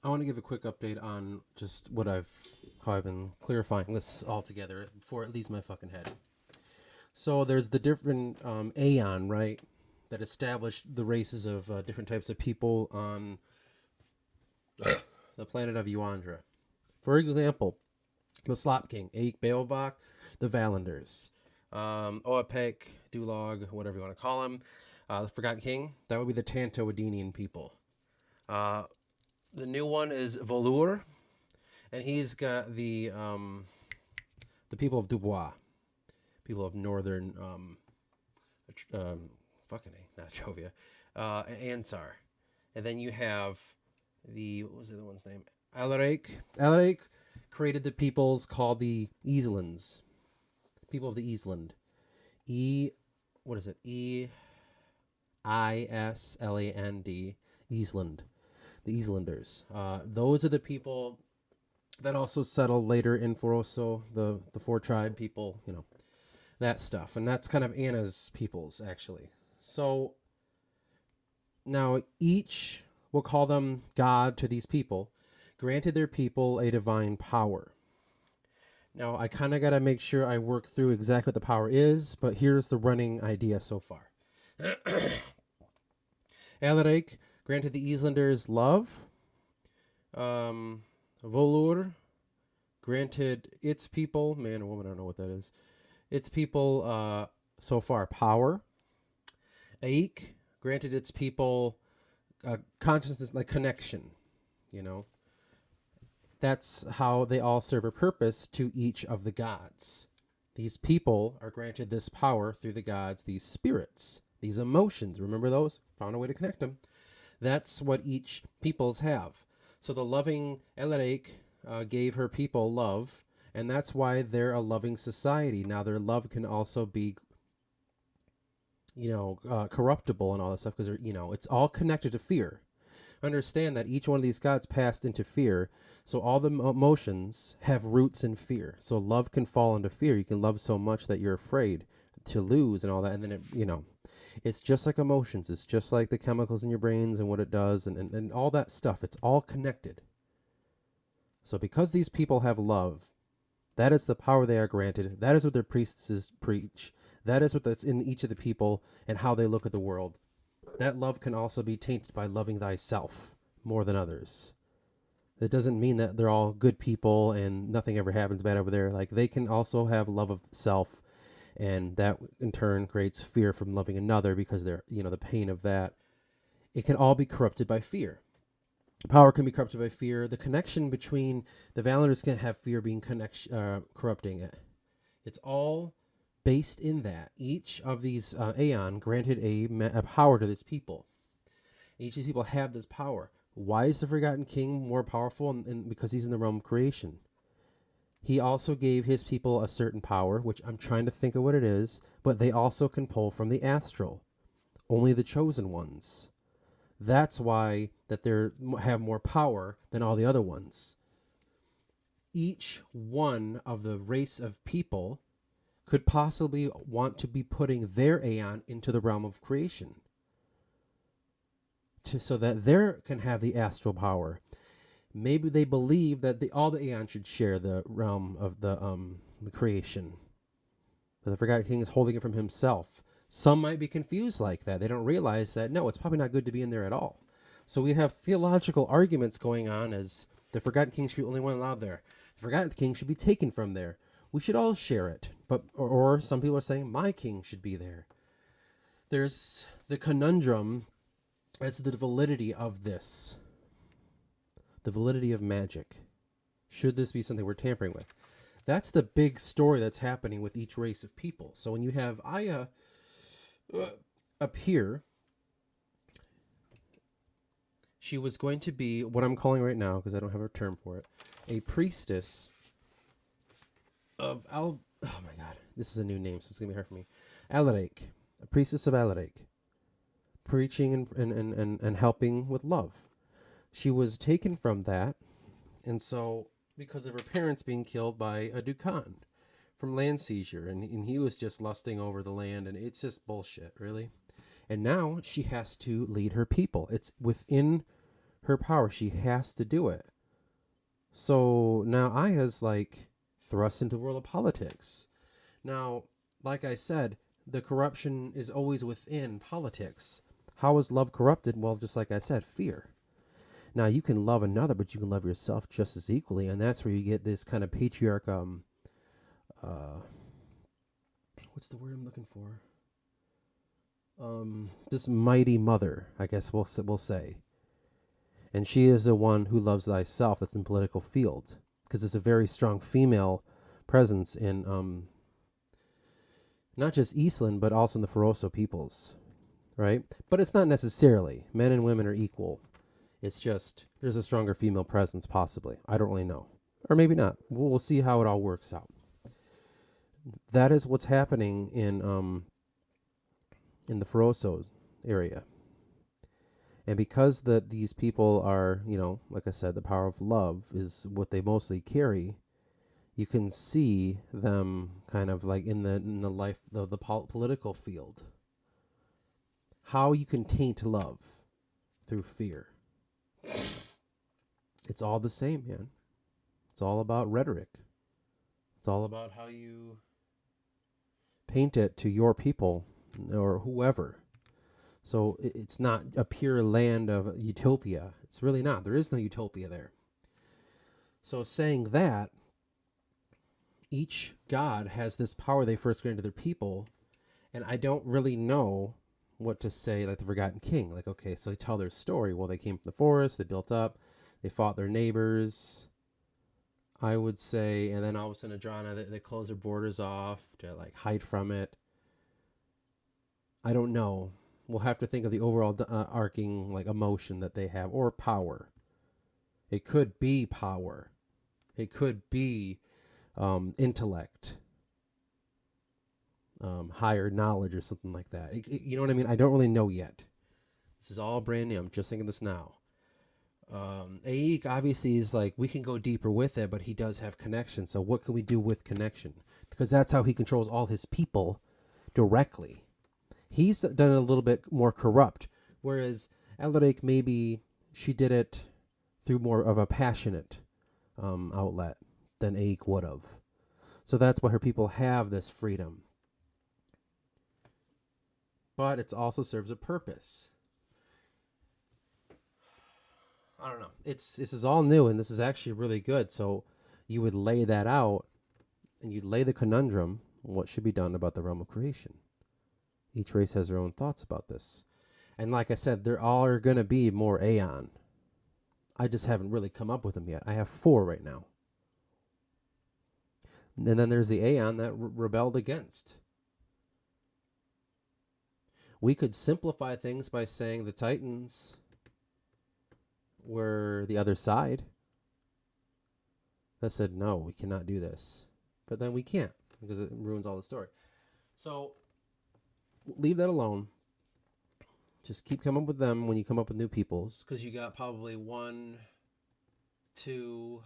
I want to give a quick update on just how I've been clarifying this all together before it leaves my fucking head. So there's the different Aeon, right, that established the races of different types of people on the planet of Uandra. For example, the Slop King, Aik Beowbach, the Valanders, Oapek, Dulog, whatever you want to call him, the Forgotten King, that would be the Tanto-Adenian people. Uh, the new one is Volur, and he's got the people of Dubois, people of northern fucking A, not Jovia, Ansar, and then you have what was the other one's name? Alaric. Alaric created the peoples called the Eastlands, people of the Eastland. What is it? Island, Eastland, the Eastlanders. Those are the people that also settled later in Foroso, the four tribe people, that stuff. And that's kind of Anna's peoples, actually. So now each, we'll call them God to these people, granted their people a divine power. Now, I kind of got to make sure I work through exactly what the power is, but here's the running idea so far. Alaric granted the Islanders love. Volur granted its people, man or woman, I don't know what that is, its people so far power. Aik granted its people consciousness, like connection, you know. That's how they all serve a purpose to each of the gods. These people are granted this power through the gods, these spirits, these emotions. Remember those? Found a way to connect them. That's what each peoples have. So the loving Elaric gave her people love, and that's why they're a loving society. Now their love can also be, corruptible and all that stuff because it's all connected to fear. Understand that each one of these gods passed into fear, so all the emotions have roots in fear. So love can fall into fear. You can love so much that you're afraid to lose and all that, and then it's just like emotions. It's just like the chemicals in your brains and what it does and all that stuff. It's all connected. So because these people have love, that is the power they are granted. That is what their priestesses preach. That is what that's in each of the people and how they look at the world. That love can also be tainted by loving thyself more than others. It doesn't mean that they're all good people and nothing ever happens bad over there. Like, they can also have love of self, and that in turn creates fear from loving another because they're, the pain of that. It can all be corrupted by fear. Power can be corrupted by fear. The connection between the Valanders can have fear being corrupting it. It's all based in that. Each of these Aeon granted a power to this people. Each of these people have this power. Why is the Forgotten King more powerful? And because he's in the realm of creation. He also gave his people a certain power, which I'm trying to think of what it is, but they also can pull from the astral. Only the chosen ones. That's why that they have more power than all the other ones. Each one of the race of people could possibly want to be putting their Aeon into the realm of creation, so that they can have the astral power. Maybe they believe that all the Aeon should share the realm of the creation. But the Forgotten King is holding it from himself. Some might be confused like that. They don't realize that, no, it's probably not good to be in there at all. So we have theological arguments going on as the Forgotten King should be the only one allowed there. The Forgotten King should be taken from there. We should all share it. But or some people are saying my king should be there. There's the conundrum as to the validity of this. The validity of magic. Should this be something we're tampering with? That's the big story that's happening with each race of people. So when you have Aya up here, she was going to be what I'm calling right now, because I don't have a term for it, a priestess of oh my god, this is a new name, so it's gonna be hard for me. Alaric, a priestess of Alaric, preaching and helping with love. She was taken from that, and so because of her parents being killed by a Dukan from land seizure, and he was just lusting over the land, and it's just bullshit, really. And now she has to lead her people. It's within her power. She has to do it. So now Aya's like thrust into the world of politics. Now, like I said, the corruption is always within politics. How is love corrupted? Well, just like I said, fear. Now you can love another, but you can love yourself just as equally, and that's where you get this kind of patriarch. What's the word I'm looking for? This mighty mother, I guess we'll say, and she is the one who loves thyself. That's in political field, because it's a very strong female presence in not just Eastland, but also in the Feroso peoples, right? But it's not necessarily men and women are equal. It's just there's a stronger female presence, possibly. I don't really know, or maybe not. We'll see how it all works out. That is what's happening in the Feroso area. And because these people are, like I said, the power of love is what they mostly carry, you can see them kind of like in the life of the political field. How you can taint love through fear. It's all the same, man. It's all about rhetoric. It's all about how you paint it to your people or whoever. So it's not a pure land of utopia. It's really not. There is no utopia there. So saying that, each god has this power they first granted their people, and I don't really know what to say, like the Forgotten King. Like, okay, so they tell their story. Well, they came from the forest, they built up, they fought their neighbors, I would say, and then all of a sudden Adrana, they close their borders off to like hide from it. I don't know. We'll have to think of the overall arcing like emotion that they have, or power. It could be power. It could be intellect, higher knowledge, or something like that. You know what I mean? I don't really know yet. This is all brand new. I'm just thinking this now. Aeon obviously is like, we can go deeper with it, but he does have connection. So what can we do with connection? Because that's how he controls all his people directly. He's done it a little bit more corrupt, whereas Elric, maybe she did it through more of a passionate outlet than Aeon would have. So that's why her people have this freedom. But it also serves a purpose. I don't know. This is all new, and this is actually really good. So you would lay that out, and you'd lay the conundrum, what should be done about the realm of creation. Each race has their own thoughts about this. And like I said, there are going to be more Aeon. I just haven't really come up with them yet. I have 4 right now. And then there's the Aeon that rebelled against. We could simplify things by saying the Titans were the other side that said, no, we cannot do this. But then we can't, because it ruins all the story. So leave that alone. Just keep coming up with them when you come up with new peoples, because you got probably 1, 2,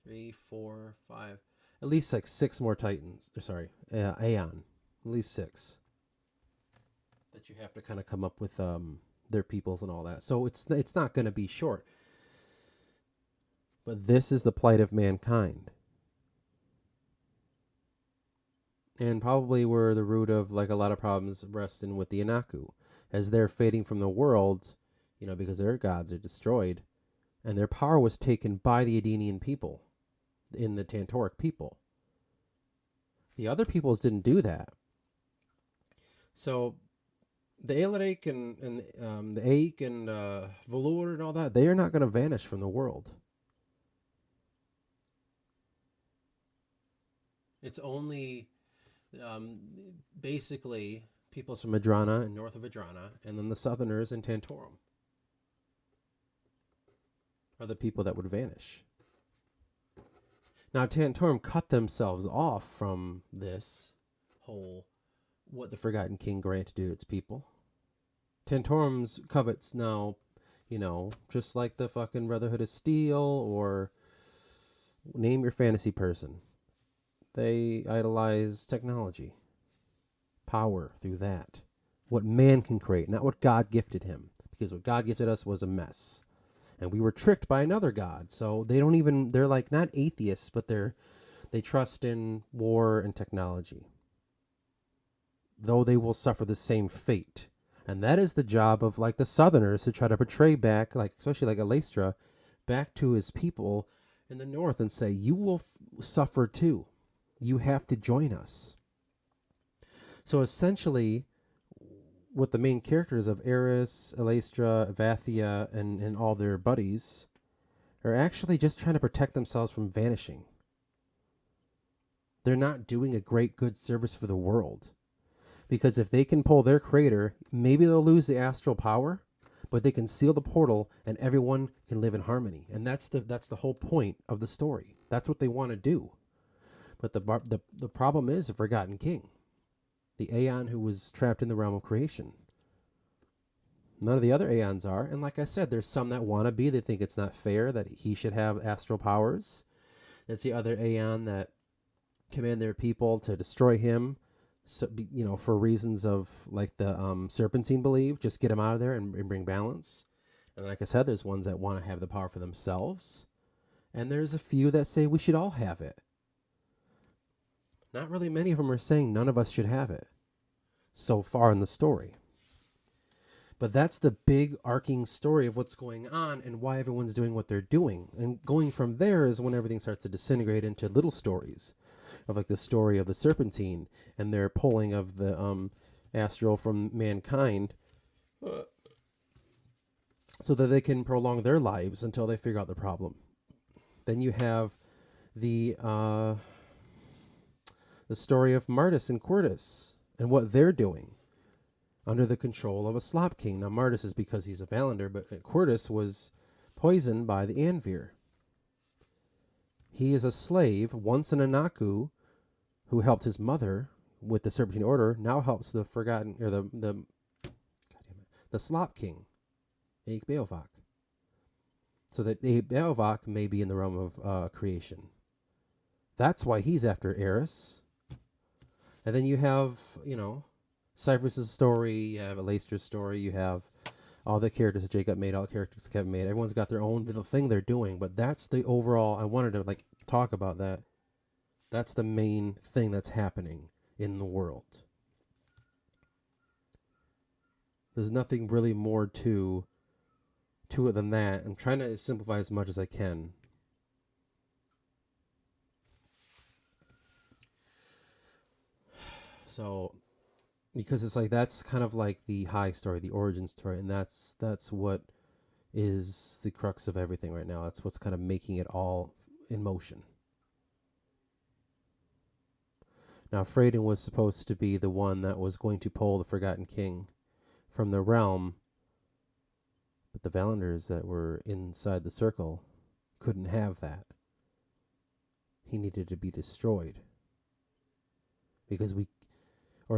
3, 4, 5, at least like 6 more Titans. Aeon. At least 6 that you have to kind of come up with their peoples and all that. So it's not going to be short. But this is the plight of mankind. And probably where the root of like a lot of problems resting with the Inaku, as they're fading from the world, because their gods are destroyed, and their power was taken by the Edenian people, in the Tantoric people. The other peoples didn't do that. So the Aelaric and the Aik and Volur and all that, they are not going to vanish from the world. It's only basically peoples from Adrana and north of Adrana, and then the Southerners in Tantorum are the people that would vanish. Now, Tantorum cut themselves off from this whole what the Forgotten King granted to its people. Tantorum's covets now, just like the fucking Brotherhood of Steel, or name your fantasy person. They idolize technology, power through that. What man can create, not what God gifted him. because what God gifted us was a mess. And we were tricked by another God. So they're like not atheists, but they trust in war and technology. Though they will suffer the same fate. And that is the job of like the Southerners to try to portray back, like especially like Alastra, back to his people in the North and say, you will suffer too. You have to join us. So essentially, what the main characters of Eris, Alastra, Vathia, and all their buddies are actually just trying to protect themselves from vanishing. They're not doing a great good service for the world. Because if they can pull their crater, maybe they'll lose the astral power, but they can seal the portal and everyone can live in harmony. And that's the whole point of the story. That's what they want to do. But the problem is the Forgotten King, the Aeon who was trapped in the realm of creation. None of the other Aeons are. And like I said, there's some that want to be. They think it's not fair that he should have astral powers. There's the other Aeon that command their people to destroy him. So, for reasons of like the Serpentine believe, just get him out of there and bring balance. And like I said, there's ones that want to have the power for themselves. And there's a few that say we should all have it. Not really many of them are saying none of us should have it so far in the story. But that's the big arcing story of what's going on and why everyone's doing what they're doing. And going from there is when everything starts to disintegrate into little stories of like the story of the Serpentine and their pulling of the astral from mankind so that they can prolong their lives until they figure out the problem. Then you have the story of Martis and Quartus and what they're doing under the control of a Slop King. Now, Martis is because he's a Valander, but Quartus was poisoned by the Anvir. He is a slave, once an Anaku, who helped his mother with the Serpentine Order, now helps the Forgotten, or the Slop King, Aik Beovak. So that Aik Beovak may be in the realm of creation. That's why he's after Eris. And then you have, Cypress's story, you have Alastra's story, you have all the characters that Jacob made, all the characters that Kevin made. Everyone's got their own little thing they're doing, but that's the overall, I wanted to talk about that. That's the main thing that's happening in the world. There's nothing really more to it than that. I'm trying to simplify as much as I can. So, because it's like that's kind of like the high story, the origin story, and that's what is the crux of everything right now. That's what's kind of making it all in motion. Now, Freydin was supposed to be the one that was going to pull the Forgotten King from the realm, but the Valanders that were inside the circle couldn't have that. He needed to be destroyed because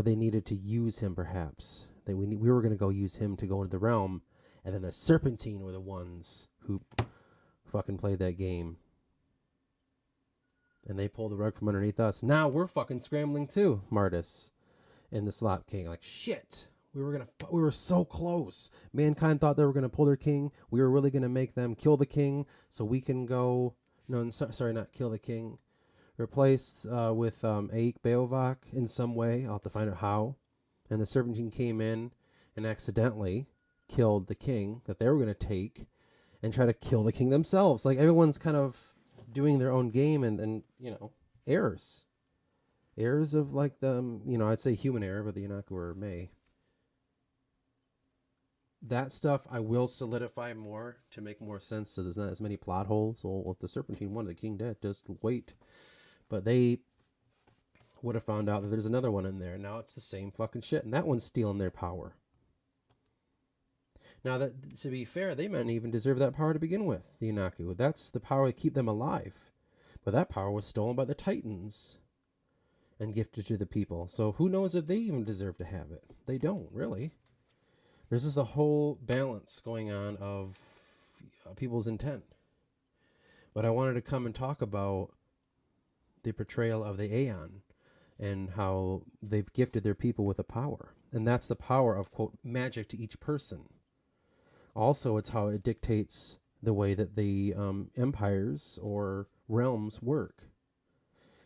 they needed to use him perhaps. We were going to go use him to go into the realm, and then the Serpentine were the ones who fucking played that game. And they pulled the rug from underneath us. Now we're fucking scrambling too, Martis and the Slop King. Like, shit. We were so close. Mankind thought they were going to pull their king. We were really going to make them kill the king so we can go... No, sorry, not kill the king. Replaced with Aik Beovak in some way. I'll have to find out how. And the Serpentine came in and accidentally killed the king that they were going to take and try to kill the king themselves. Like, everyone's kind of doing their own game and errors. Errors of like the, I'd say human error, but the Inaku or May. That stuff I will solidify more to make more sense so there's not as many plot holes. Well, if the Serpentine wanted the king dead, just wait. But they would have found out that there's another one in there. Now it's the same fucking shit. And that one's stealing their power. Now, that to be fair, they might not even deserve that power to begin with, the Inaku. That's the power to keep them alive. But that power was stolen by the Titans and gifted to the people. So who knows if they even deserve to have it. They don't, really. There's just a whole balance going on of people's intent. But I wanted to come and talk about the portrayal of the Aeon and how they've gifted their people with a power. And that's the power of, quote, magic to each person. Also, it's how it dictates the way that the empires or realms work.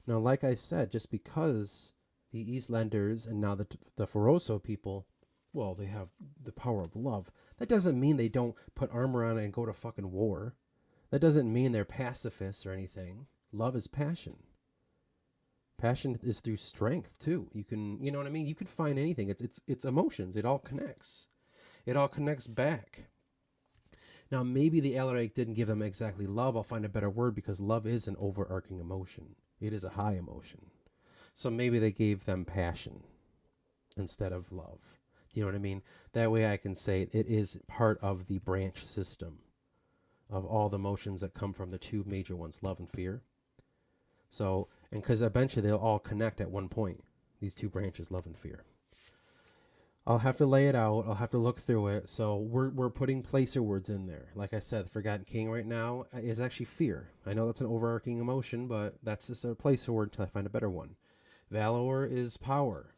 Now, like I said, just because the Eastlanders and now the Feroso people, well, they have the power of love, that doesn't mean they don't put armor on and go to fucking war. That doesn't mean they're pacifists or anything. Love is passion. Passion is through strength too. You can, you know what I mean? You can find anything. It's emotions. It all connects. It all connects back. Now, maybe the Alaric didn't give them exactly love. I'll find a better word because love is an overarching emotion. It is a high emotion. So maybe they gave them passion instead of love. Do you know what I mean? That way I can say it is part of the branch system of all the emotions that come from the two major ones, love and fear. So, and because eventually they'll all connect at one point, these two branches, love and fear. I'll have to lay it out. I'll have to look through it. So we're putting placer words in there. Like I said, the Forgotten King right now is actually fear. I know that's an overarching emotion, but that's just a placer word until I find a better one. Valor is power.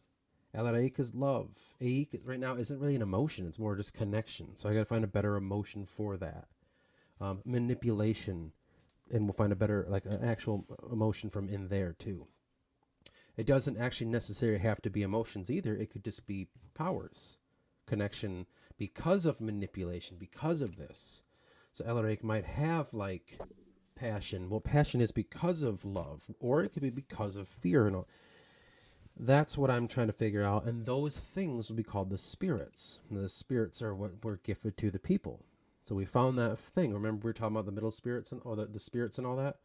Alaric is love. Aik right now isn't really an emotion. It's more just connection. So I got to find a better emotion for that. Manipulation, and we'll find a better, like an actual emotion from in there too. It doesn't actually necessarily have to be emotions either. It could just be powers, connection, because of manipulation, because of this. So Alaric might have like passion. Well, passion is because of love, or it could be because of fear and all. That's what I'm trying to figure out. And those things will be called the spirits. And the spirits are what were gifted to the people. So we found that thing. Remember we were talking about the middle spirits and all the spirits and all that?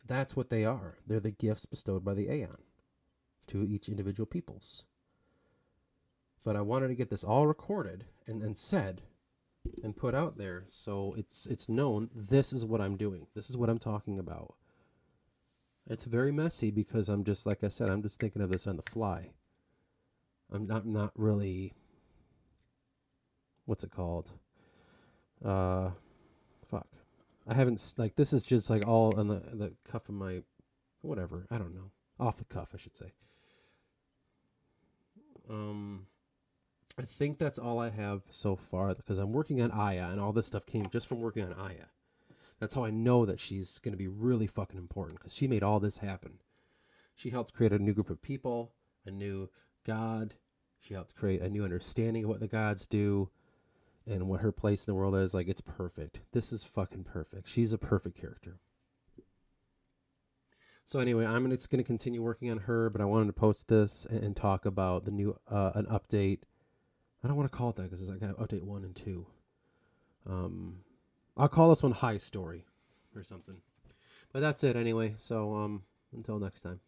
That's what they are. They're the gifts bestowed by the Aeon to each individual peoples. But I wanted to get this all recorded and said and put out there so it's known this is what I'm doing. This is what I'm talking about. It's very messy because I'm just, like I said, I'm just thinking of this on the fly. I'm not really, what's it called? Fuck. I haven't, like, this is just like all on the cuff of my, whatever, I don't know. Off the cuff, I should say. I think that's all I have so far because I'm working on Aya and all this stuff came just from working on Aya. That's how I know that she's going to be really fucking important because she made all this happen. She helped create a new group of people, a new god. She helped create a new understanding of what the gods do and what her place in the world is. Like, it's perfect. This is fucking perfect. She's a perfect character. So anyway, I'm just going to continue working on her, but I wanted to post this and talk about the new, an update. I don't want to call it that because I got update 1 and 2. I'll call this one High Story or something. But that's it anyway. So until next time.